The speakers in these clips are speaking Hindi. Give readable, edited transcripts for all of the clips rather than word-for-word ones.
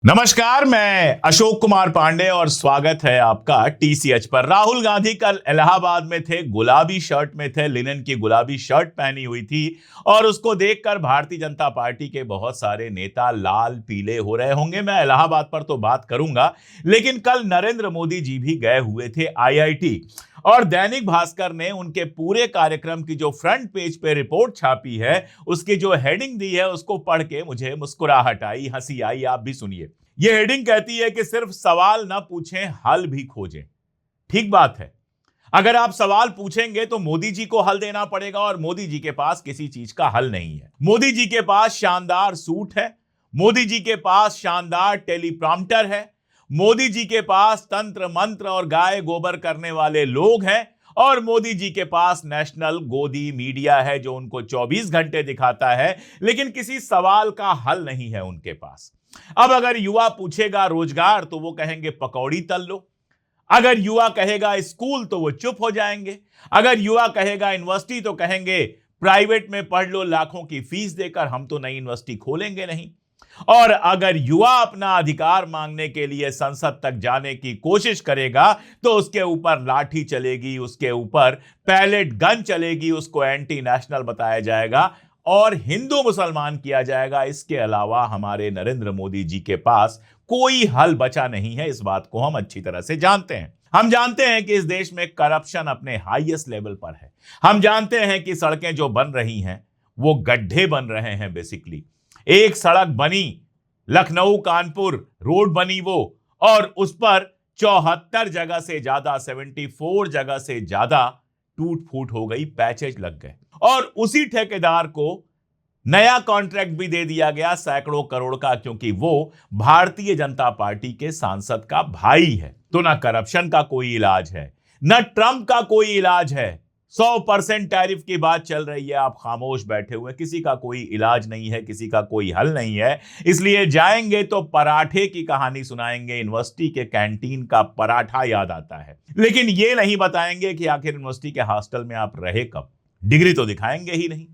नमस्कार, मैं अशोक कुमार पांडे और स्वागत है आपका टीसीएच पर। राहुल गांधी कल इलाहाबाद में थे, गुलाबी शर्ट में थे, लिनन की गुलाबी शर्ट पहनी हुई थी और उसको देखकर भारतीय जनता पार्टी के बहुत सारे नेता लाल पीले हो रहे होंगे। मैं इलाहाबाद पर तो बात करूंगा, लेकिन कल नरेंद्र मोदी जी भी गए हुए थे आईआईटी और दैनिक भास्कर ने उनके पूरे कार्यक्रम की जो फ्रंट पेज पे रिपोर्ट छापी है, उसकी जो हेडिंग दी है, उसको पढ़ के मुझे मुस्कुराहट आई, हंसी आई। आप भी सुनिए। ये हेडिंग कहती है कि सिर्फ सवाल ना पूछें, हल भी खोजें। ठीक बात है। अगर आप सवाल पूछेंगे तो मोदी जी को हल देना पड़ेगा और मोदी जी के पास किसी चीज का हल नहीं है। मोदी जी के पास शानदार सूट है, मोदी जी के पास शानदार टेलीप्रॉम्प्टर है, मोदी जी के पास तंत्र मंत्र और गाय गोबर करने वाले लोग हैं और मोदी जी के पास नेशनल गोदी मीडिया है जो उनको 24 घंटे दिखाता है, लेकिन किसी सवाल का हल नहीं है उनके पास। अब अगर युवा पूछेगा रोजगार तो वो कहेंगे पकौड़ी तल लो, अगर युवा कहेगा स्कूल तो वो चुप हो जाएंगे, अगर युवा कहेगा यूनिवर्सिटी तो कहेंगे प्राइवेट में पढ़ लो, लाखों की फीस देकर, हम तो नई यूनिवर्सिटी खोलेंगे नहीं। और अगर युवा अपना अधिकार मांगने के लिए संसद तक जाने की कोशिश करेगा तो उसके ऊपर लाठी चलेगी, उसके ऊपर पैलेट गन चलेगी, उसको एंटी नेशनल बताया जाएगा और हिंदू मुसलमान किया जाएगा। इसके अलावा हमारे नरेंद्र मोदी जी के पास कोई हल बचा नहीं है। इस बात को हम अच्छी तरह से जानते हैं। हम जानते हैं कि इस देश में करप्शन अपने हाईएस्ट लेवल पर है। हम जानते हैं कि सड़कें जो बन रही हैं वो गड्ढे बन रहे हैं। बेसिकली एक सड़क बनी, लखनऊ कानपुर रोड बनी वो, और उस पर 74 जगह से ज्यादा, 74 जगह से ज्यादा टूट फूट हो गई, पैचेज लग गए और उसी ठेकेदार को नया कॉन्ट्रैक्ट भी दे दिया गया सैकड़ों करोड़ का, क्योंकि वो भारतीय जनता पार्टी के सांसद का भाई है। तो ना करप्शन का कोई इलाज है, ना ट्रंप का कोई इलाज है। 100% टैरिफ की बात चल रही है, आप खामोश बैठे हुए, किसी का कोई इलाज नहीं है, किसी का कोई हल नहीं है। इसलिए जाएंगे तो पराठे की कहानी सुनाएंगे। यूनिवर्सिटी के कैंटीन का पराठा याद आता है, लेकिन ये नहीं बताएंगे कि आखिर यूनिवर्सिटी के हॉस्टल में आप रहे कब। डिग्री तो दिखाएंगे ही नहीं।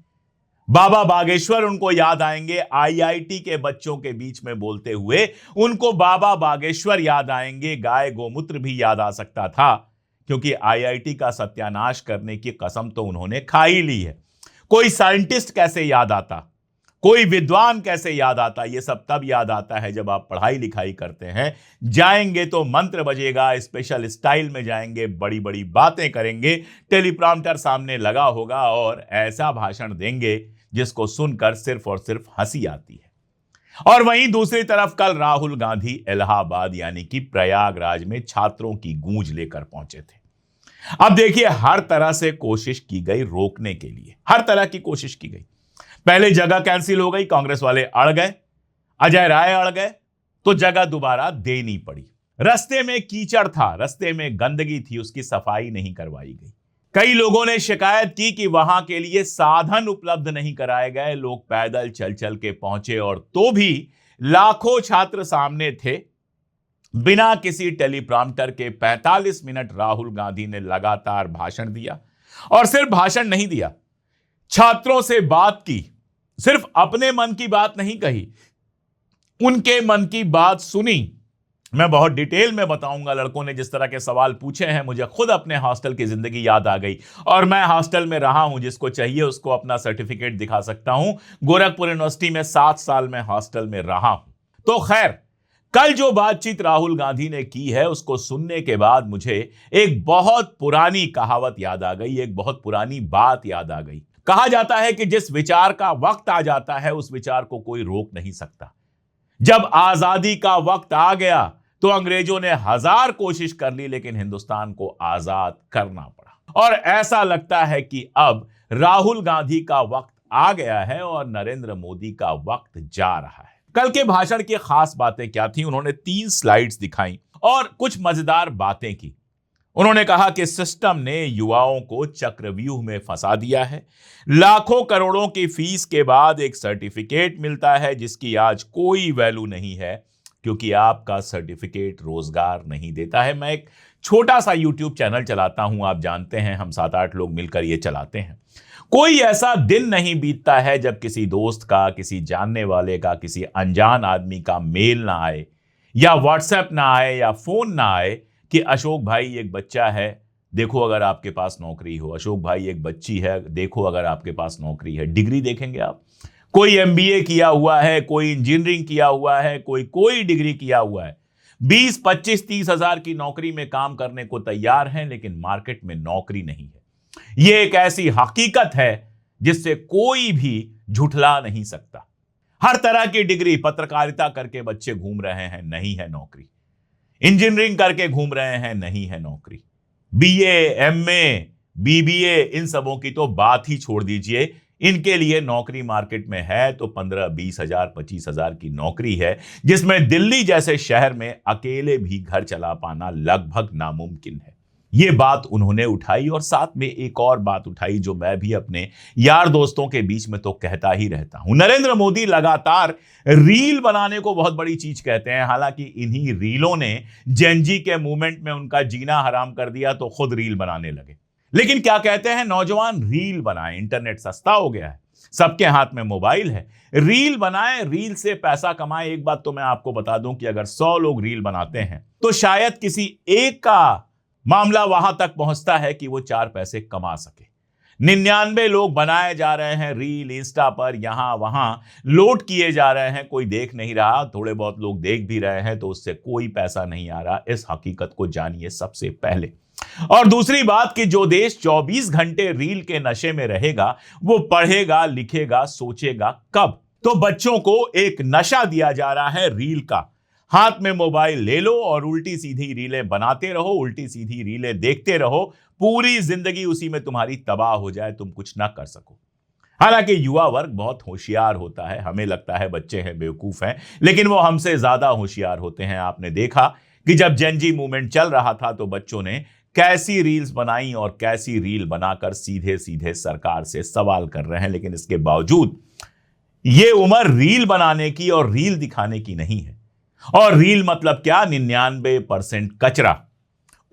बाबा बागेश्वर उनको याद आएंगे, आईआईटी के बच्चों के बीच में बोलते हुए उनको बाबा बागेश्वर याद आएंगे। गाय गोमूत्र भी याद आ सकता था, क्योंकि आईआईटी का सत्यानाश करने की कसम तो उन्होंने खा ही ली है। कोई साइंटिस्ट कैसे याद आता, कोई विद्वान कैसे याद आता? ये सब तब याद आता है जब आप पढ़ाई लिखाई करते हैं। जाएंगे तो मंत्र बजेगा, स्पेशल स्टाइल में जाएंगे, बड़ी बड़ी बातें करेंगे, टेलीप्रॉम्प्टर सामने लगा होगा और ऐसा भाषण देंगे जिसको सुनकर सिर्फ और सिर्फ हंसी आती है। और वहीं दूसरी तरफ कल राहुल गांधी इलाहाबाद यानी कि प्रयागराज में छात्रों की गूंज लेकर पहुंचे थे। अब देखिए, हर तरह से कोशिश की गई रोकने के लिए, हर तरह की कोशिश की गई। पहले जगह कैंसिल हो गई, कांग्रेस वाले अड़ गए, अजय राय अड़ गए, तो जगह दोबारा देनी पड़ी। रास्ते में कीचड़ था, रास्ते में गंदगी थी, उसकी सफाई नहीं करवाई गई। कई लोगों ने शिकायत की कि वहां के लिए साधन उपलब्ध नहीं कराए गए, लोग पैदल चल चल के पहुंचे और तो भी लाखों छात्र सामने थे। बिना किसी टेलीप्रॉम्प्टर के 45 मिनट राहुल गांधी ने लगातार भाषण दिया और सिर्फ भाषण नहीं दिया, छात्रों से बात की। सिर्फ अपने मन की बात नहीं कही, उनके मन की बात सुनी। मैं बहुत डिटेल में बताऊंगा। लड़कों ने जिस तरह के सवाल पूछे हैं, मुझे खुद अपने हॉस्टल की जिंदगी याद आ गई और मैं हॉस्टल में रहा हूं। जिसको चाहिए उसको अपना सर्टिफिकेट दिखा सकता हूं। गोरखपुर यूनिवर्सिटी में 7 साल में हॉस्टल में रहा हूं। तो खैर, कल जो बातचीत राहुल गांधी ने की है उसको सुनने के बाद मुझे एक बहुत पुरानी कहावत याद आ गई, एक बहुत पुरानी बात याद आ गई। कहा जाता है कि जिस विचार का वक्त आ जाता है उस विचार को कोई रोक नहीं सकता। जब आजादी का वक्त आ गया तो अंग्रेजों ने 1000 कोशिश कर ली, लेकिन हिंदुस्तान को आजाद करना पड़ा। और ऐसा लगता है कि अब राहुल गांधी का वक्त आ गया है और नरेंद्र मोदी का वक्त जा रहा है। कल के भाषण की खास बातें क्या थी? उन्होंने 3 स्लाइड्स दिखाई और कुछ मजेदार बातें की। उन्होंने कहा कि सिस्टम ने युवाओं को चक्रव्यूह में फंसा दिया है। लाखों करोड़ों की फीस के बाद एक सर्टिफिकेट मिलता है जिसकी आज कोई वैल्यू नहीं है, क्योंकि आपका सर्टिफिकेट रोजगार नहीं देता है। मैं एक छोटा सा यूट्यूब चैनल चलाता हूं, आप जानते हैं, हम 7-8 लोग मिलकर ये चलाते हैं। कोई ऐसा दिन नहीं बीतता है जब किसी दोस्त का, किसी जानने वाले का, किसी अनजान आदमी का मेल ना आए या व्हाट्सएप ना आए या फोन ना आए कि अशोक भाई एक बच्चा है, देखो अगर आपके पास नौकरी हो, अशोक भाई एक बच्ची है, देखो अगर आपके पास नौकरी है। डिग्री देखेंगे आप, कोई एमबीए किया हुआ है, कोई इंजीनियरिंग किया हुआ है, कोई कोई डिग्री किया हुआ है, 20, 25, 30 हजार की नौकरी में काम करने को तैयार हैं, लेकिन मार्केट में नौकरी नहीं है। यह एक ऐसी हकीकत है जिससे कोई भी झुठला नहीं सकता। हर तरह की डिग्री, पत्रकारिता करके बच्चे घूम रहे हैं, नहीं है नौकरी। इंजीनियरिंग करके घूम रहे हैं, नहीं है नौकरी। बीए, एमए, बीबीए, इन सबों की तो बात ही छोड़ दीजिए। इनके लिए नौकरी मार्केट में है तो 15, 20 हजार, 25 हजार की नौकरी है, जिसमें दिल्ली जैसे शहर में अकेले भी घर चला पाना लगभग नामुमकिन है। ये बात उन्होंने उठाई और साथ में एक और बात उठाई जो मैं भी अपने यार दोस्तों के बीच में तो कहता ही रहता हूं। नरेंद्र मोदी लगातार रील बनाने को बहुत बड़ी चीज कहते हैं। हालांकि इन्हीं रीलों ने जेनजी के मूवमेंट में उनका जीना हराम कर दिया तो खुद रील बनाने लगे। लेकिन क्या कहते हैं नौजवान, रील बनाएं, इंटरनेट सस्ता हो गया है, सबके हाथ में मोबाइल है, रील बनाएं, रील से पैसा कमाएं। एक बात तो मैं आपको बता दूं कि अगर 100 लोग रील बनाते हैं तो शायद किसी एक का मामला वहां तक पहुंचता है कि वो 4 पैसे कमा सके। 99 लोग बनाए जा रहे हैं रील, इंस्टा पर यहां वहां लोड किए जा रहे हैं, कोई देख नहीं रहा। थोड़े बहुत लोग देख भी रहे हैं तो उससे कोई पैसा नहीं आ रहा। इस हकीकत को जानिए सबसे पहले। और दूसरी बात कि जो देश 24 घंटे रील के नशे में रहेगा वो पढ़ेगा, लिखेगा, सोचेगा कब? तो बच्चों को एक नशा दिया जा रहा है रील का। हाथ में मोबाइल ले लो और उल्टी सीधी रीलें बनाते रहो, उल्टी सीधी रीलें देखते रहो, पूरी जिंदगी उसी में तुम्हारी तबाह हो जाए, तुम कुछ ना कर सको। हालांकि युवा वर्ग बहुत होशियार होता है, हमें लगता है बच्चे हैं, बेवकूफ हैं, लेकिन वो हमसे ज्यादा होशियार होते हैं। आपने देखा कि जब जेनजी मूवमेंट चल रहा था तो बच्चों ने कैसी रील्स बनाई और कैसी रील बनाकर सीधे सीधे सरकार से सवाल कर रहे हैं। लेकिन इसके बावजूद ये उम्र रील बनाने की और रील दिखाने की नहीं है। और रील मतलब क्या? 99% कचरा,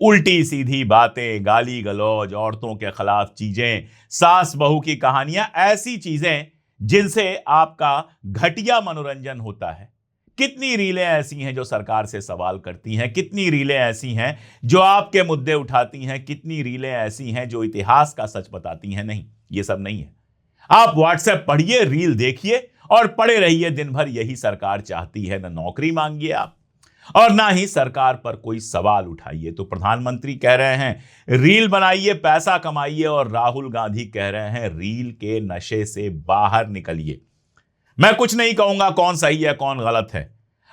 उल्टी सीधी बातें, गाली गलौज, औरतों के खिलाफ चीजें, सास बहू की कहानियां, ऐसी चीजें जिनसे आपका घटिया मनोरंजन होता है। कितनी रीलें ऐसी हैं जो सरकार से सवाल करती हैं, कितनी रीलें ऐसी हैं जो आपके मुद्दे उठाती हैं, कितनी रीलें ऐसी हैं जो इतिहास का सच बताती हैं? नहीं, ये सब नहीं है। आप व्हाट्सएप पढ़िए, रील देखिए और पड़े रहिए दिन भर। यही सरकार चाहती है। ना नौकरी मांगिए आप और ना ही सरकार पर कोई सवाल उठाइए। तो प्रधानमंत्री कह रहे हैं रील बनाइए, पैसा कमाइए, और राहुल गांधी कह रहे हैं रील के नशे से बाहर निकलिए। मैं कुछ नहीं कहूंगा कौन सही है कौन गलत है।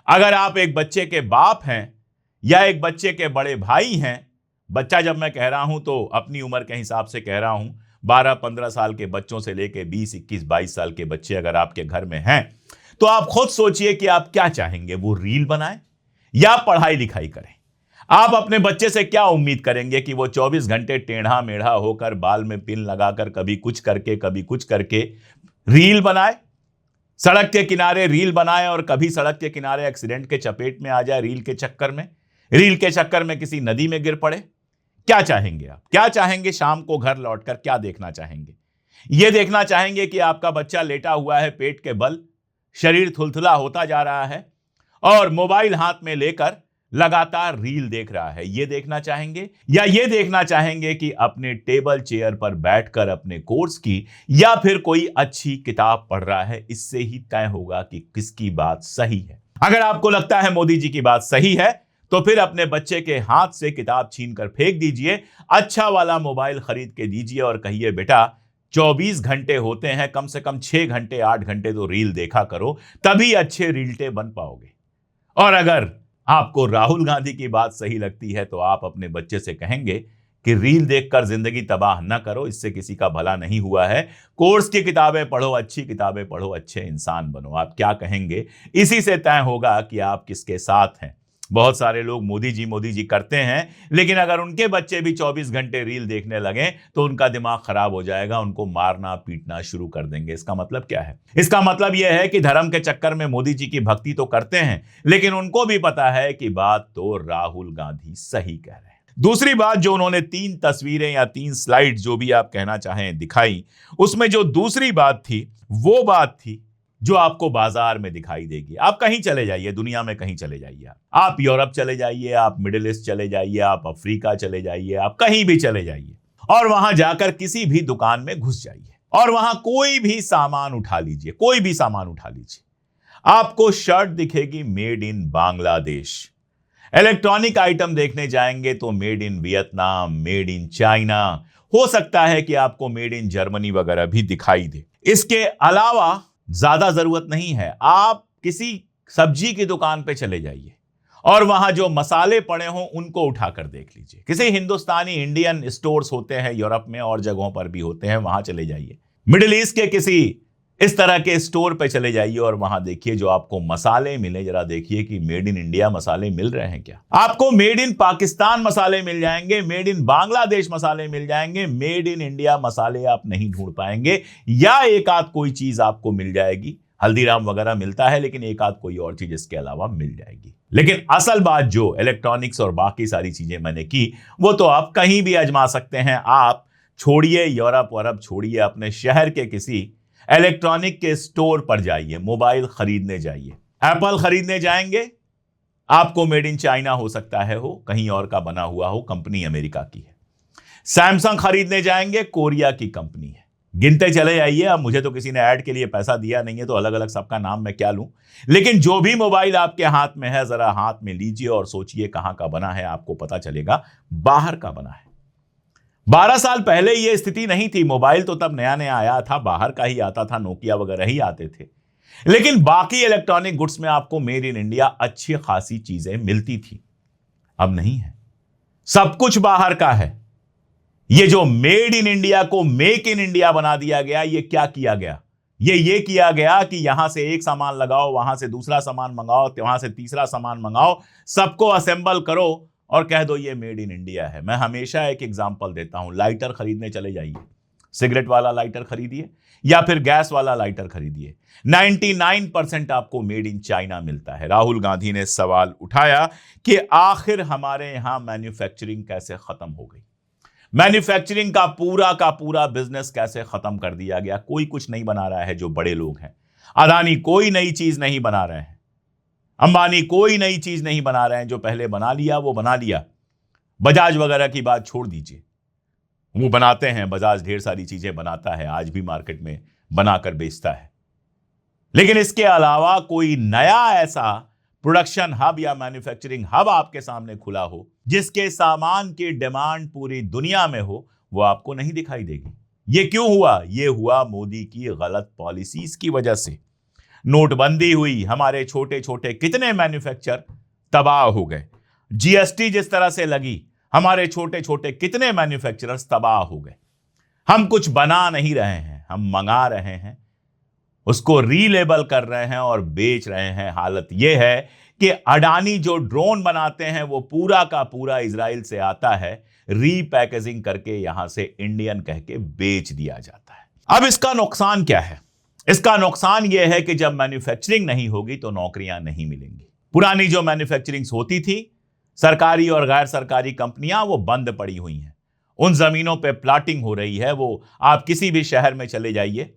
अगर आप एक बच्चे के बाप हैं या एक बच्चे के बड़े भाई हैं, बच्चा जब मैं कह रहा हूं तो अपनी उम्र के हिसाब से कह रहा हूं, 12-15 साल के बच्चों से लेके 20, 21, 22 साल के बच्चे अगर आपके घर में हैं तो आप खुद सोचिए कि आप क्या चाहेंगे, वो रील बनाए या पढ़ाई लिखाई करें? आप अपने बच्चे से क्या उम्मीद करेंगे कि वो 24 घंटे टेढ़ा मेढ़ा होकर, बाल में पिन लगाकर, कभी कुछ करके कभी कुछ करके रील बनाए, सड़क के किनारे रील बनाए और कभी सड़क के किनारे एक्सीडेंट के चपेट में आ जाए रील के चक्कर में, रील के चक्कर में किसी नदी में गिर पड़े? क्या चाहेंगे आप? क्या चाहेंगे शाम को घर लौटकर? क्या देखना चाहेंगे? यह देखना चाहेंगे कि आपका बच्चा लेटा हुआ है पेट के बल, शरीर थुलथुला होता जा रहा है और मोबाइल हाथ में लेकर लगातार रील देख रहा है? यह देखना चाहेंगे? या यह देखना चाहेंगे कि अपने टेबल चेयर पर बैठकर अपने कोर्स की या फिर कोई अच्छी किताब पढ़ रहा है? इससे ही तय होगा कि किसकी बात सही है। अगर आपको लगता है मोदी जी की बात सही है तो फिर अपने बच्चे के हाथ से किताब छीनकर फेंक दीजिए, अच्छा वाला मोबाइल खरीद के दीजिए और कहिए बेटा 24 घंटे होते हैं, कम से कम 6 घंटे 8 घंटे तो रील देखा करो, तभी अच्छे रीलटे बन पाओगे। और अगर आपको राहुल गांधी की बात सही लगती है तो आप अपने बच्चे से कहेंगे कि रील देखकर जिंदगी तबाह न करो, इससे किसी का भला नहीं हुआ है। कोर्स की किताबें पढ़ो, अच्छी किताबें पढ़ो, अच्छे इंसान बनो। आप क्या कहेंगे? इसी से तय होगा कि आप किसके साथ हैं। बहुत सारे लोग मोदी जी करते हैं, लेकिन अगर उनके बच्चे भी 24 घंटे रील देखने लगे तो उनका दिमाग खराब हो जाएगा, उनको मारना पीटना शुरू कर देंगे। इसका मतलब क्या है? इसका मतलब यह है कि धर्म के चक्कर में मोदी जी की भक्ति तो करते हैं, लेकिन उनको भी पता है कि बात तो राहुल गांधी सही कह रहे हैं। दूसरी बात जो उन्होंने 3 तस्वीरें या 3 स्लाइड जो भी आप कहना चाहें दिखाई, उसमें जो दूसरी बात थी वो बात थी जो आपको बाजार में दिखाई देगी। आप कहीं चले जाइए, दुनिया में कहीं चले जाइए, आप यूरोप चले जाइए, आप मिडिल ईस्ट चले जाइए, आप अफ्रीका चले जाइए, आप कहीं भी चले जाइए और वहां जाकर किसी भी दुकान में घुस जाइए और वहां कोई भी सामान उठा लीजिए, कोई भी सामान उठा लीजिए, आपको शर्ट दिखेगी made in Bangladesh. Electronic item देखने जाएंगे तो made in Vietnam, made in China, हो सकता है कि आपको मेड इन जर्मनी वगैरह भी दिखाई दे। इसके अलावा ज्यादा जरूरत नहीं है, आप किसी सब्जी की दुकान पे चले जाइए और वहां जो मसाले पड़े हों उनको उठाकर देख लीजिए। किसी हिंदुस्तानी इंडियन स्टोर्स होते हैं यूरोप में और जगहों पर भी होते हैं, वहां चले जाइए। मिडिल ईस्ट के किसी इस तरह के स्टोर पे चले जाइए और वहां देखिए जो आपको मसाले मिले, जरा देखिए कि मेड इन इंडिया मसाले मिल रहे हैं क्या। आपको मेड इन पाकिस्तान मसाले मिल जाएंगे, मेड इन बांग्लादेश मसाले मिल जाएंगे, मेड इन इंडिया मसाले आप नहीं ढूंढ पाएंगे। या एक आध कोई चीज आपको मिल जाएगी, हल्दीराम वगैरह मिलता है, लेकिन एक आध कोई और चीज इसके अलावा मिल जाएगी। लेकिन असल बात जो इलेक्ट्रॉनिक्स और बाकी सारी चीजें मैंने की, वो तो आप कहीं भी आजमा सकते हैं। आप छोड़िए यूरोप वरब, छोड़िए, अपने शहर के किसी इलेक्ट्रॉनिक के स्टोर पर जाइए, मोबाइल खरीदने जाइए। एप्पल खरीदने जाएंगे, आपको मेड इन चाइना हो सकता है, हो कहीं और का बना हुआ हो, कंपनी अमेरिका की है। सैमसंग खरीदने जाएंगे, कोरिया की कंपनी है। गिनते चले जाइए। अब मुझे तो किसी ने ऐड के लिए पैसा दिया नहीं है तो अलग अलग सबका नाम मैं क्या लूं, लेकिन जो भी मोबाइल आपके हाथ में है जरा हाथ में लीजिए और सोचिए कहां का बना है, आपको पता चलेगा बाहर का बना है। 12 साल पहले यह स्थिति नहीं थी, मोबाइल तो तब नया नया आया था, बाहर का ही आता था, नोकिया वगैरह ही आते थे, लेकिन बाकी इलेक्ट्रॉनिक गुड्स में आपको मेड इन इंडिया अच्छी खासी चीजें मिलती थी। अब नहीं है, सब कुछ बाहर का है। ये जो मेड इन इंडिया को मेक इन इंडिया बना दिया गया, ये क्या किया गया? ये किया गया कि यहां से एक सामान लगाओ, वहां से दूसरा सामान मंगाओ, वहां से तीसरा सामान मंगाओ, सबको असेंबल करो और कह दो ये मेड इन इंडिया है। मैं हमेशा एक एग्जांपल देता हूं, लाइटर खरीदने चले जाइए, सिगरेट वाला लाइटर खरीदिए या फिर गैस वाला लाइटर खरीदिए, 99% आपको मेड इन चाइना मिलता है। राहुल गांधी ने सवाल उठाया कि आखिर हमारे यहां मैन्युफैक्चरिंग कैसे खत्म हो गई, मैन्युफैक्चरिंग का पूरा बिजनेस कैसे खत्म कर दिया गया। कोई कुछ नहीं बना रहा है, जो बड़े लोग हैं, अदानी कोई नई चीज नहीं बना रहे हैं, अंबानी कोई नई चीज नहीं बना रहे हैं, जो पहले बना लिया वो बना लिया। बजाज वगैरह की बात छोड़ दीजिए, वो बनाते हैं, बजाज ढेर सारी चीजें बनाता है, आज भी मार्केट में बनाकर बेचता है, लेकिन इसके अलावा कोई नया ऐसा प्रोडक्शन हब या मैन्युफैक्चरिंग हब आपके सामने खुला हो जिसके सामान की डिमांड पूरी दुनिया में हो, वो आपको नहीं दिखाई देगी। ये क्यों हुआ? ये हुआ मोदी की गलत पॉलिसीज की वजह से। नोटबंदी हुई, हमारे छोटे छोटे कितने मैन्युफैक्चर तबाह हो गए। जीएसटी जिस तरह से लगी, हमारे छोटे छोटे कितने मैन्युफैक्चरर्स तबाह हो गए। हम कुछ बना नहीं रहे हैं, हम मंगा रहे हैं, उसको रीलेबल कर रहे हैं और बेच रहे हैं। हालत यह है कि अडानी जो ड्रोन बनाते हैं वो पूरा का पूरा इजराइल से आता है, रीपैकेजिंग करके यहां से इंडियन कह के बेच दिया जाता है। अब इसका नुकसान क्या है? इसका नुकसान यह है कि जब मैन्युफैक्चरिंग नहीं होगी तो नौकरियां नहीं मिलेंगी। पुरानी जो मैन्युफैक्चरिंग होती थी, सरकारी और गैर सरकारी कंपनियां, वो बंद पड़ी हुई हैं। उन जमीनों पे प्लाटिंग हो रही है। वो आप किसी भी शहर में चले जाइए,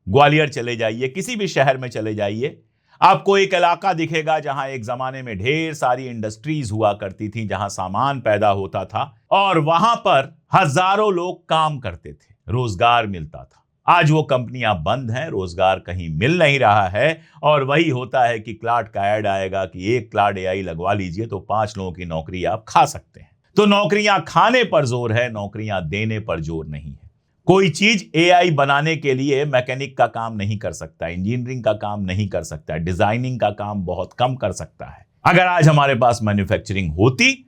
ग्वालियर चले जाइए, किसी भी शहर में चले जाइए, आपको एक इलाका दिखेगा जहां एक जमाने में ढेर सारी इंडस्ट्रीज हुआ करती थी, जहां सामान पैदा होता था और वहां पर हजारों लोग काम करते थे, रोजगार मिलता था। आज वो कंपनियां बंद हैं, रोजगार कहीं मिल नहीं रहा है और वही होता है कि क्लाड का ऐड आएगा कि एक क्लाड एआई लगवा लीजिए तो 5 लोगों की नौकरी आप खा सकते हैं। तो नौकरियां खाने पर जोर है, नौकरियां देने पर जोर नहीं है। कोई चीज एआई बनाने के लिए मैकेनिक का काम नहीं कर सकता, इंजीनियरिंग का काम नहीं कर सकता, डिजाइनिंग का काम बहुत कम कर सकता है। अगर आज हमारे पास मैन्युफैक्चरिंग होती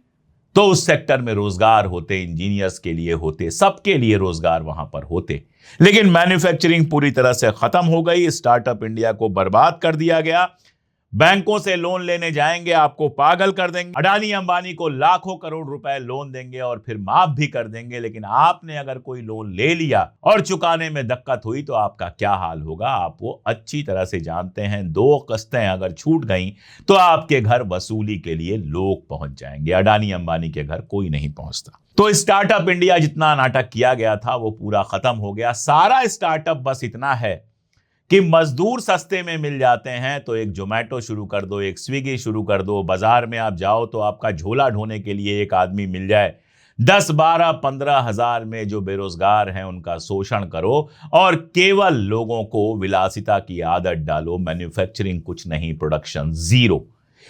तो उस सेक्टर में रोजगार होते, इंजीनियर्स के लिए होते, सबके लिए रोजगार वहां पर होते। लेकिन मैन्युफैक्चरिंग पूरी तरह से खत्म हो गई, स्टार्टअप इंडिया को बर्बाद कर दिया गया। बैंकों से लोन लेने जाएंगे, आपको पागल कर देंगे। अडानी अंबानी को लाखों करोड़ रुपए लोन देंगे और फिर माफ भी कर देंगे, लेकिन आपने अगर कोई लोन ले लिया और चुकाने में दिक्कत हुई तो आपका क्या हाल होगा, आप वो अच्छी तरह से जानते हैं। 2 किस्तें अगर छूट गई तो आपके घर वसूली के लिए लोग पहुंच जाएंगे, अडानी अंबानी के घर कोई नहीं पहुंचता। तो स्टार्टअप इंडिया जितना नाटक किया गया था वो पूरा खत्म हो गया। सारा स्टार्टअप बस इतना है कि मजदूर सस्ते में मिल जाते हैं तो एक जोमेटो शुरू कर दो, एक स्विगी शुरू कर दो, बाजार में आप जाओ तो आपका झोला ढोने के लिए एक आदमी मिल जाए, 10-12-15 हज़ार में जो बेरोजगार हैं उनका शोषण करो और केवल लोगों को विलासिता की आदत डालो, मैन्युफैक्चरिंग कुछ नहीं, प्रोडक्शन जीरो।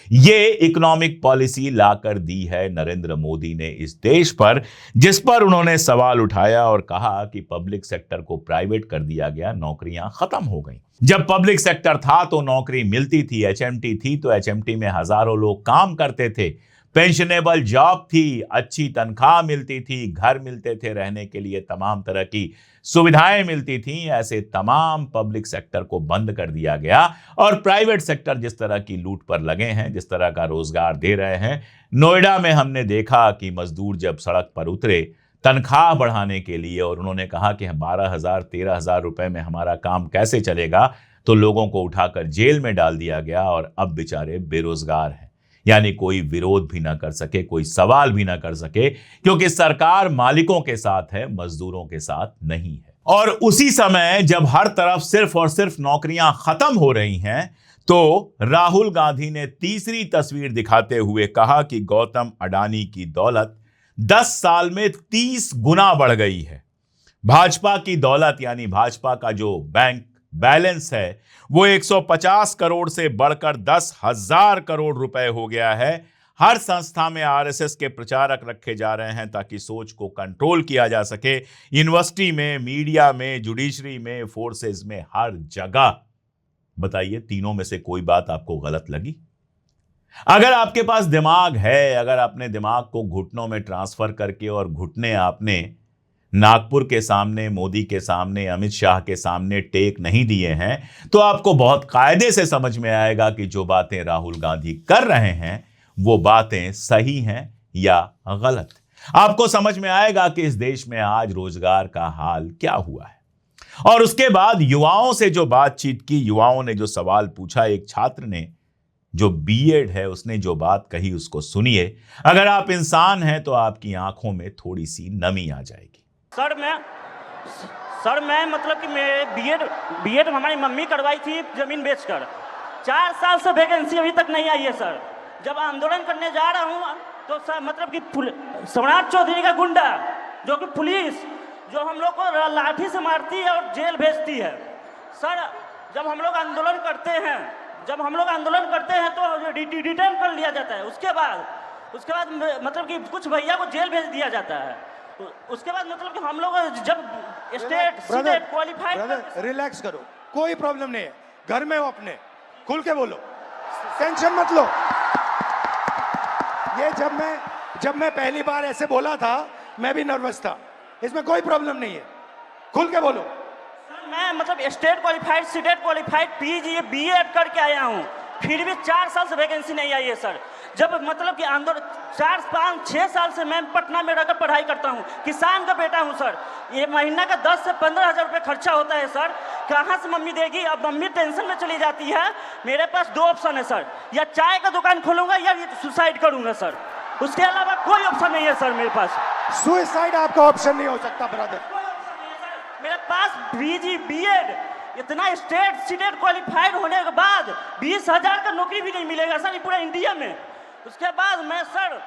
ये इकोनॉमिक पॉलिसी लाकर दी है नरेंद्र मोदी ने इस देश पर, जिस पर उन्होंने सवाल उठाया और कहा कि पब्लिक सेक्टर को प्राइवेट कर दिया गया, नौकरियां खत्म हो गई। जब पब्लिक सेक्टर था तो नौकरी मिलती थी, एचएमटी थी तो एचएमटी में हजारों लोग काम करते थे, पेंशनेबल जॉब थी, अच्छी तनख्वाह मिलती थी, घर मिलते थे रहने के लिए, तमाम तरह की सुविधाएं मिलती थी। ऐसे तमाम पब्लिक सेक्टर को बंद कर दिया गया और प्राइवेट सेक्टर जिस तरह की लूट पर लगे हैं, जिस तरह का रोजगार दे रहे हैं, नोएडा में हमने देखा कि मजदूर जब सड़क पर उतरे तनख्वाह बढ़ाने के लिए और उन्होंने कहा कि 12,000-13,000 रुपए में हमारा काम कैसे चलेगा, तो लोगों को उठाकर जेल में डाल दिया गया और अब बेचारे बेरोजगार हैं। यानी कोई विरोध भी ना कर सके, कोई सवाल भी ना कर सके, क्योंकि सरकार मालिकों के साथ है, मजदूरों के साथ नहीं है। और उसी समय जब हर तरफ सिर्फ और सिर्फ नौकरियां खत्म हो रही हैं, तो राहुल गांधी ने तीसरी तस्वीर दिखाते हुए कहा कि गौतम अडानी की दौलत 10 साल में 30 गुना बढ़ गई है। भाजपा की दौलत यानी भाजपा का जो बैंक बैलेंस है वो 150 करोड़ से बढ़कर 10,000 करोड़ रुपए हो गया है। हर संस्था में आरएसएस के प्रचारक रखे जा रहे हैं ताकि सोच को कंट्रोल किया जा सके। यूनिवर्सिटी में, मीडिया में, जुडिशरी में, फोर्सेस में, हर जगह। बताइए, तीनों में से कोई बात आपको गलत लगी? अगर आपके पास दिमाग है, अगर आपने दिमाग को घुटनों में ट्रांसफर करके और घुटने आपने नागपुर के सामने, मोदी के सामने, अमित शाह के सामने टेक नहीं दिए हैं, तो आपको बहुत कायदे से समझ में आएगा कि जो बातें राहुल गांधी कर रहे हैं वो बातें सही हैं या गलत। आपको समझ में आएगा कि इस देश में आज रोजगार का हाल क्या हुआ है। और उसके बाद युवाओं से जो बातचीत की, युवाओं ने जो सवाल पूछा, एक छात्र ने जो बीएड है उसने जो बात कही उसको सुनिए। अगर आप इंसान हैं तो आपकी आंखों में थोड़ी सी नमी आ जाएगी। सर मैं मतलब कि मैं बीएड हमारी मम्मी करवाई थी जमीन बेचकर। 4 साल से वैकेंसी अभी तक नहीं आई है सर। जब आंदोलन करने जा रहा हूँ तो सर मतलब कि सम्राट चौधरी का गुंडा जो कि पुलिस जो हम लोग को लाठी से मारती है और जेल भेजती है। सर जब हम लोग आंदोलन करते हैं तो डिटेन कर लिया जाता है। उसके बाद मतलब कि कुछ भैया को जेल भेज दिया जाता है। उसके बाद मतलब कि हम लोग जब स्टेट क्वालिफाइड। रिलैक्स करो, कोई प्रॉब्लम नहीं है, घर में हो अपने, खुल के बोलो, टेंशन मत लो। ये जब मैं पहली बार ऐसे बोला था मैं भी नर्वस था, इसमें कोई प्रॉब्लम नहीं है, खुल के बोलो। सर मैं मतलब state qualified, CTET qualified, PG, BEd करके आया हूँ, फिर भी 4 साल से वैकेंसी नहीं आई है सर। जब मतलब कि आंदोलन 4-5-6 साल से मैं पटना में रहकर पढ़ाई करता हूँ, किसान का बेटा हूँ सर। ये महीना का 10 से 15 हज़ार रुपये खर्चा होता है सर, कहाँ से मम्मी देगी? अब मम्मी टेंशन में चली जाती है। मेरे पास 2 ऑप्शन है सर, या चाय का दुकान खोलूंगा या सुसाइड करूंगा सर, उसके अलावा कोई ऑप्शन नहीं है सर मेरे पास। सुसाइड आपका ऑप्शन नहीं हो सकता ब्रदर। मेरे पास पीजी, बीएड, इतना स्टेट सीटेट क्वालिफाइड होने के बाद 20,000 का नौकरी भी नहीं मिलेगा सर पूरा इंडिया में। उसके बाद मैं सर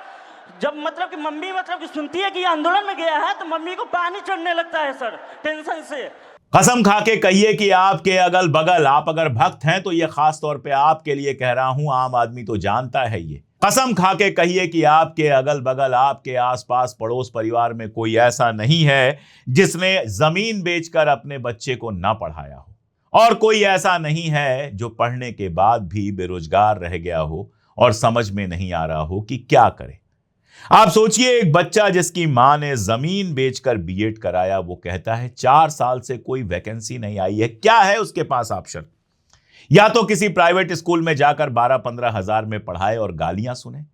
जब मतलब कि मम्मी मतलब कि सुनती है कि आंदोलन में गया है तो मम्मी को पानी चढ़ने लगता है सर टेंशन से। कसम खा के कहिए कि आपके अगल बगल, आप अगर भक्त हैं तो ये खास तौर पे आपके लिए कह रहा हूं, आम आदमी तो जानता है ये। कसम खा के कहिए कि आपके अगल बगल, आपके आसपास, पड़ोस परिवार में कोई ऐसा नहीं है जिसने जमीन बेचकर अपने बच्चे को ना पढ़ाया हो, और कोई ऐसा नहीं है जो पढ़ने के बाद भी बेरोजगार रह गया हो और समझ में नहीं आ रहा हो कि क्या करे। आप सोचिए, एक बच्चा जिसकी मां ने जमीन बेचकर बीएड कराया, वो कहता है 4 साल से कोई वैकेंसी नहीं आई है। क्या है उसके पास ऑप्शन? या तो किसी प्राइवेट स्कूल में जाकर 12-15 हज़ार में पढ़ाए और गालियां सुने,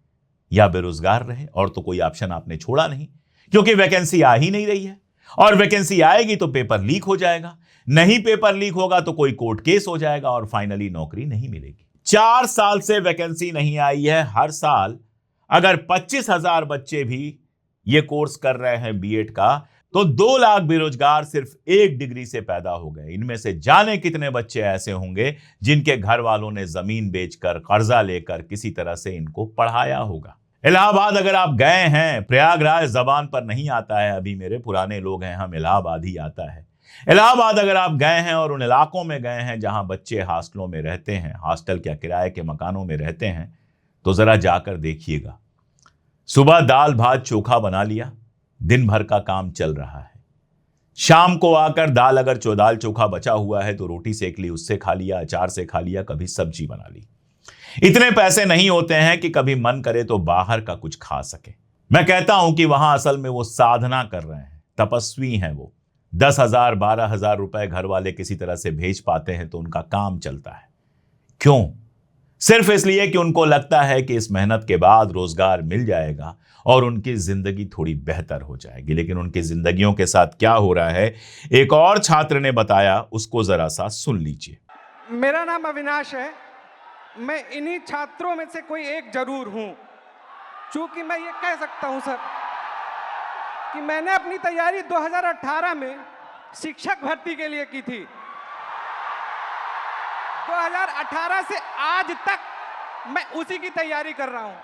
या बेरोजगार रहे, और तो कोई ऑप्शन आपने छोड़ा नहीं, क्योंकि वैकेंसी आ ही नहीं रही है। और वैकेंसी आएगी तो पेपर लीक हो जाएगा, नहीं पेपर लीक होगा तो कोई कोर्ट केस हो जाएगा और फाइनली नौकरी नहीं मिलेगी। 4 साल से वैकेंसी नहीं आई है। हर साल अगर 25,000 बच्चे भी ये कोर्स कर रहे हैं बीएड का, तो 2 लाख बेरोजगार सिर्फ 1 डिग्री से पैदा हो गए। इनमें से जाने कितने बच्चे ऐसे होंगे जिनके घर वालों ने जमीन बेचकर, कर्जा लेकर किसी तरह से इनको पढ़ाया होगा। इलाहाबाद अगर आप गए हैं, प्रयागराज जबान पर नहीं आता है, अभी मेरे पुराने लोग हैं, हम इलाहाबाद ही आता है। इलाहाबाद अगर आप गए हैं और उन इलाकों में गए हैं जहां बच्चे हॉस्टलों में रहते हैं, हॉस्टल या किराए के मकानों में रहते हैं, तो जरा जाकर देखिएगा। सुबह दाल भात चोखा बना लिया, दिन भर का काम चल रहा है। शाम को आकर दाल अगर दाल चोखा बचा हुआ है तो रोटी सेक ली, उससे खा लिया, अचार से खा लिया, कभी सब्जी बना ली। इतने पैसे नहीं होते हैं कि कभी मन करे तो बाहर का कुछ खा सके। मैं कहता हूं कि वहां असल में वो साधना कर रहे हैं, तपस्वी हैं वो। 10,000 12,000 रुपए घर वाले किसी तरह से भेज पाते हैं तो उनका काम चलता है। क्यों? सिर्फ इसलिए कि उनको लगता है कि इस मेहनत के बाद रोजगार मिल जाएगा और उनकी जिंदगी थोड़ी बेहतर हो जाएगी। लेकिन उनकी जिंदगियों के साथ क्या हो रहा है, एक और छात्र ने बताया, उसको जरा सा सुन लीजिए। मेरा नाम अविनाश है। मैं इन्हीं छात्रों में से कोई एक जरूर हूं। चूंकि मैं ये कह सकता हूं सर कि मैंने अपनी तैयारी 2018 में शिक्षक भर्ती के लिए की थी। 2018 से आज तक मैं उसी की तैयारी कर रहा हूं।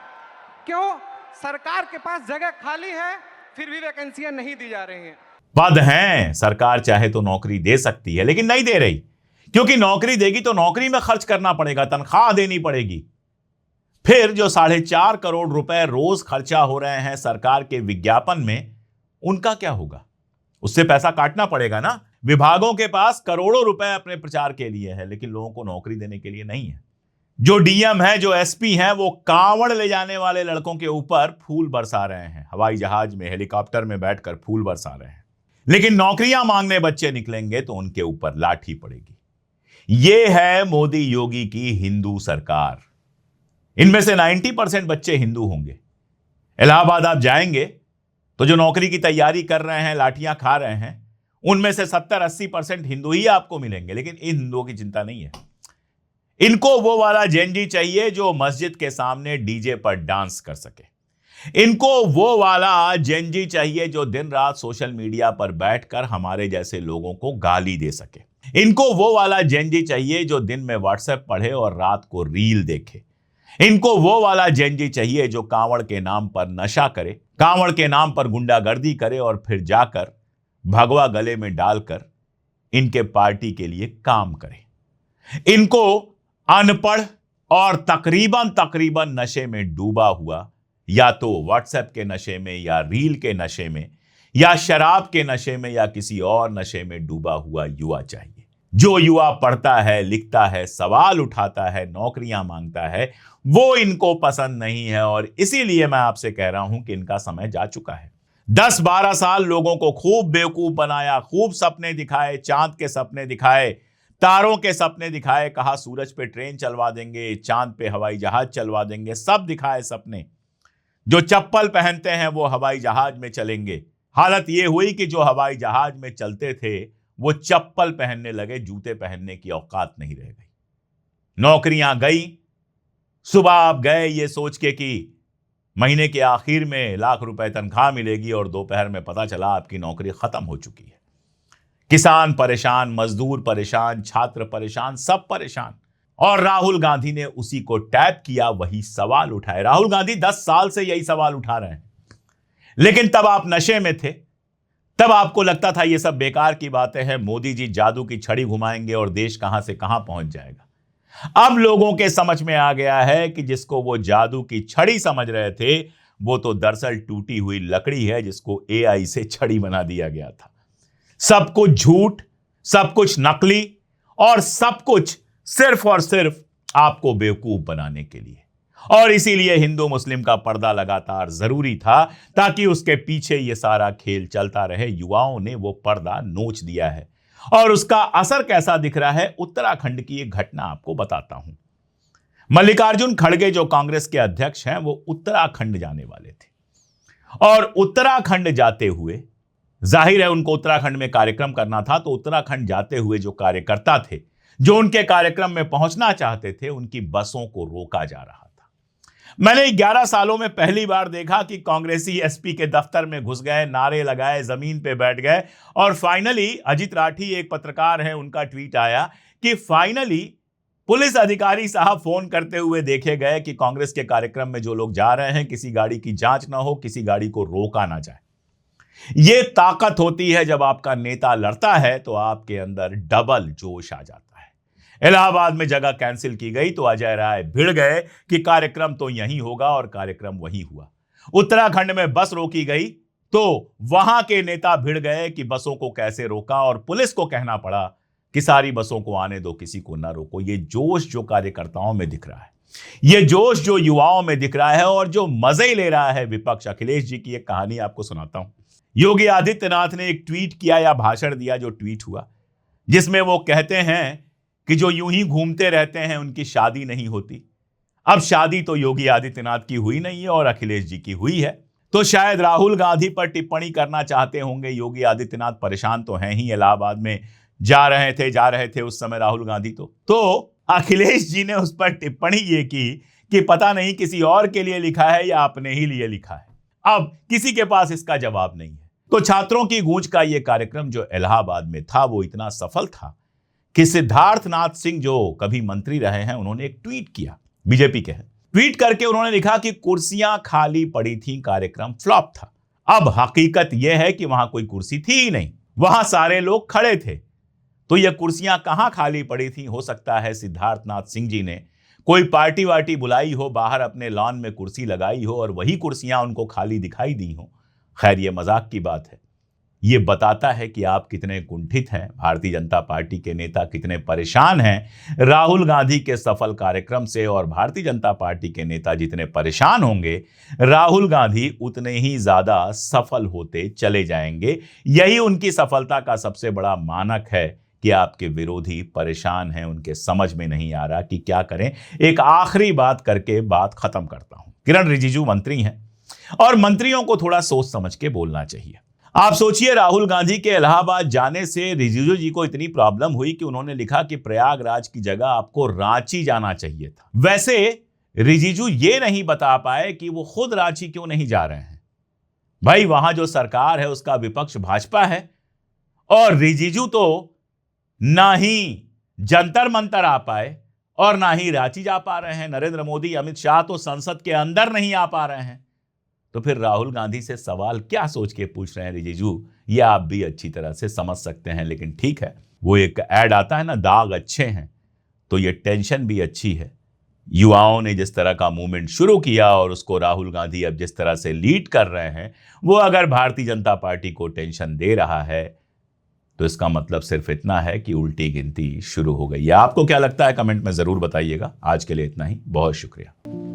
क्यों? सरकार के पास जगह खाली है, फिर भी वैकेंसियां नहीं दी जा रही हैं। पद हैं, सरकार चाहे तो नौकरी दे सकती है, लेकिन नहीं दे रही, क्योंकि नौकरी देगी तो नौकरी में खर्च करना पड़ेगा, तनख्वाह देनी पड़ेगी। फिर जो 4.5 करोड़ रुपए रोज खर्चा हो रहे हैं सरकार के विज्ञापन में, उनका क्या होगा? उससे पैसा काटना पड़ेगा ना। विभागों के पास करोड़ों रुपए अपने प्रचार के लिए है, लेकिन लोगों को नौकरी देने के लिए नहीं है। जो डीएम है, जो एसपी हैं, वो कांवड़ ले जाने वाले लड़कों के ऊपर फूल बरसा रहे हैं, हवाई जहाज में, हेलीकॉप्टर में बैठकर फूल बरसा रहे हैं। लेकिन नौकरियां मांगने बच्चे निकलेंगे तो उनके ऊपर लाठी पड़ेगी। ये है मोदी योगी की हिंदू सरकार। इनमें से 90% बच्चे हिंदू होंगे। इलाहाबाद आप जाएंगे तो जो नौकरी की तैयारी कर रहे हैं, लाठियां खा रहे हैं, उनमें से 70-80% हिंदू ही आपको मिलेंगे। लेकिन इन हिंदुओं की चिंता नहीं है। इनको वो वाला जेनजी चाहिए जो मस्जिद के सामने डीजे पर डांस कर सके। इनको वो वाला जेनजी चाहिए जो दिन रात सोशल मीडिया पर बैठकर हमारे जैसे लोगों को गाली दे सके। इनको वो वाला जेनजी चाहिए जो दिन में व्हाट्सएप पढ़े और रात को रील देखे। इनको वो वाला जेनजी चाहिए जो कांवड़ के नाम पर नशा करे, कांवड़ के नाम पर गुंडागर्दी करे और फिर जाकर भगवा गले में डालकर इनके पार्टी के लिए काम करे। इनको अनपढ़ और तकरीबन नशे में डूबा हुआ, या तो व्हाट्सएप के नशे में, या रील के नशे में, या शराब के नशे में, या किसी और नशे में डूबा हुआ युवा चाहिए। जो युवा पढ़ता है, लिखता है, सवाल उठाता है, नौकरियां मांगता है, वो इनको पसंद नहीं है। और इसीलिए मैं आपसे कह रहा हूं कि इनका समय जा चुका है। 10-12 साल लोगों को खूब बेवकूफ बनाया, खूब सपने दिखाए, चांद के सपने दिखाए, तारों के सपने दिखाए, कहा सूरज पे ट्रेन चलवा देंगे, चांद पे हवाई जहाज चलवा देंगे, सब दिखाए सपने। जो चप्पल पहनते हैं वो हवाई जहाज में चलेंगे। हालत ये हुई कि जो हवाई जहाज में चलते थे वो चप्पल पहनने लगे, जूते पहनने की औकात नहीं रह गई। नौकरियां गई। सुबह आप गए ये सोच के कि महीने के आखिर में लाख रुपए तनख्वाह मिलेगी, और दोपहर में पता चला आपकी नौकरी खत्म हो चुकी है। किसान परेशान, मजदूर परेशान, छात्र परेशान, सब परेशान। और राहुल गांधी ने उसी को टैप किया, वही सवाल उठाए। राहुल गांधी 10 साल से यही सवाल उठा रहे हैं। लेकिन तब आप नशे में थे, तब आपको लगता था ये सब बेकार की बातें हैं, मोदी जी जादू की छड़ी घुमाएंगे और देश कहां से कहां पहुंच जाएगा। अब लोगों के समझ में आ गया है कि जिसको वो जादू की छड़ी समझ रहे थे, वो तो दरअसल टूटी हुई लकड़ी है जिसको एआई से छड़ी बना दिया गया था। सब कुछ झूठ, सब कुछ नकली, और सब कुछ सिर्फ और सिर्फ आपको बेवकूफ बनाने के लिए। और इसीलिए हिंदू मुस्लिम का पर्दा लगातार जरूरी था, ताकि उसके पीछे ये सारा खेल चलता रहे। युवाओं ने वो पर्दा नोच दिया है, और उसका असर कैसा दिख रहा है, उत्तराखंड की एक घटना आपको बताता हूं। मल्लिकार्जुन खड़गे जो कांग्रेस के अध्यक्ष हैं, वो उत्तराखंड जाने वाले थे, और उत्तराखंड जाते हुए, जाहिर है उनको उत्तराखंड में कार्यक्रम करना था, तो उत्तराखंड जाते हुए जो कार्यकर्ता थे, जो उनके कार्यक्रम में पहुंचना चाहते थे, उनकी बसों को रोका जा रहा था। मैंने 11 सालों में पहली बार देखा कि कांग्रेसी एसपी के दफ्तर में घुस गए, नारे लगाए, जमीन पे बैठ गए और फाइनली अजित राठी एक पत्रकार है, उनका ट्वीट आया कि फाइनली पुलिस अधिकारी साहब फोन करते हुए देखे गए कि कांग्रेस के कार्यक्रम में जो लोग जा रहे हैं किसी गाड़ी की जांच ना हो, किसी गाड़ी को रोका ना जाए। यह ताकत होती है जब आपका नेता लड़ता है तो आपके अंदर डबल जोश आ जाता है। इलाहाबाद में जगह कैंसिल की गई तो अजय राय भिड़ गए कि कार्यक्रम तो यहीं होगा और कार्यक्रम वहीं हुआ। उत्तराखंड में बस रोकी गई तो वहां के नेता भिड़ गए कि बसों को कैसे रोका और पुलिस को कहना पड़ा कि सारी बसों को आने दो, किसी को ना रोको। ये जोश जो कार्यकर्ताओं में दिख रहा है, ये जोश जो युवाओं में दिख रहा है और जो मजे ले रहा है विपक्ष। अखिलेश जी की एक कहानी आपको सुनाता हूं। योगी आदित्यनाथ ने एक ट्वीट किया या भाषण दिया जो ट्वीट हुआ, जिसमें वो कहते हैं कि जो यूं ही घूमते रहते हैं उनकी शादी नहीं होती। अब शादी तो योगी आदित्यनाथ की हुई नहीं है और अखिलेश जी की हुई है, तो शायद राहुल गांधी पर टिप्पणी करना चाहते होंगे। योगी आदित्यनाथ परेशान तो हैं ही, इलाहाबाद में जा रहे थे उस समय राहुल गांधी तो अखिलेश जी ने उस पर टिप्पणी ये की कि पता नहीं किसी और के लिए लिखा है या अपने ही लिए लिखा है। अब किसी के पास इसका जवाब नहीं है। तो छात्रों की गूंज का यह कार्यक्रम जो इलाहाबाद में था वो इतना सफल था कि सिद्धार्थनाथ सिंह जो कभी मंत्री रहे हैं, उन्होंने एक ट्वीट किया, बीजेपी के हैं। ट्वीट करके उन्होंने लिखा कि कुर्सियां खाली पड़ी थी, कार्यक्रम फ्लॉप था। अब हकीकत यह है कि वहां कोई कुर्सी थी ही नहीं, वहां सारे लोग खड़े थे। तो ये कुर्सियां कहां खाली पड़ी थी? हो सकता है सिद्धार्थनाथ सिंह जी ने कोई पार्टी वार्टी बुलाई हो, बाहर अपने लॉन में कुर्सी लगाई हो और वही कुर्सियां उनको खाली दिखाई दी हो। खैर, ये मजाक की बात है। ये बताता है कि आप कितने कुंठित हैं, भारतीय जनता पार्टी के नेता कितने परेशान हैं राहुल गांधी के सफल कार्यक्रम से, और भारतीय जनता पार्टी के नेता जितने परेशान होंगे राहुल गांधी उतने ही ज्यादा सफल होते चले जाएंगे। यही उनकी सफलता का सबसे बड़ा मानक है कि आपके विरोधी परेशान हैं, उनके समझ में नहीं आ रहा कि क्या करें। एक आखिरी बात करके बात खत्म करता हूं। किरण रिजिजू मंत्री हैं और मंत्रियों को थोड़ा सोच समझ के बोलना चाहिए। आप सोचिए, राहुल गांधी के इलाहाबाद जाने से रिजिजू जी को इतनी प्रॉब्लम हुई कि उन्होंने लिखा कि प्रयागराज की जगह आपको रांची जाना चाहिए था। वैसे रिजिजू ये नहीं बता पाए कि वो खुद रांची क्यों नहीं जा रहे हैं। भाई, वहां जो सरकार है उसका विपक्ष भाजपा है और रिजिजू तो ना ही जंतर मंतर आ पाए और ना ही रांची जा पा रहे हैं। नरेंद्र मोदी, अमित शाह तो संसद के अंदर नहीं आ पा रहे हैं। तो फिर राहुल गांधी से सवाल क्या सोच के पूछ रहे हैं रिजिजू, ये आप भी अच्छी तरह से समझ सकते हैं। लेकिन ठीक है, वो एक ऐड आता है ना, दाग अच्छे हैं, तो ये टेंशन भी अच्छी है। युवाओं ने जिस तरह का मूवमेंट शुरू किया और उसको राहुल गांधी अब जिस तरह से लीड कर रहे हैं, वो अगर भारतीय जनता पार्टी को टेंशन दे रहा है तो इसका मतलब सिर्फ इतना है कि उल्टी गिनती शुरू हो गई है। आपको क्या लगता है कमेंट में जरूर बताइएगा। आज के लिए इतना ही, बहुत शुक्रिया।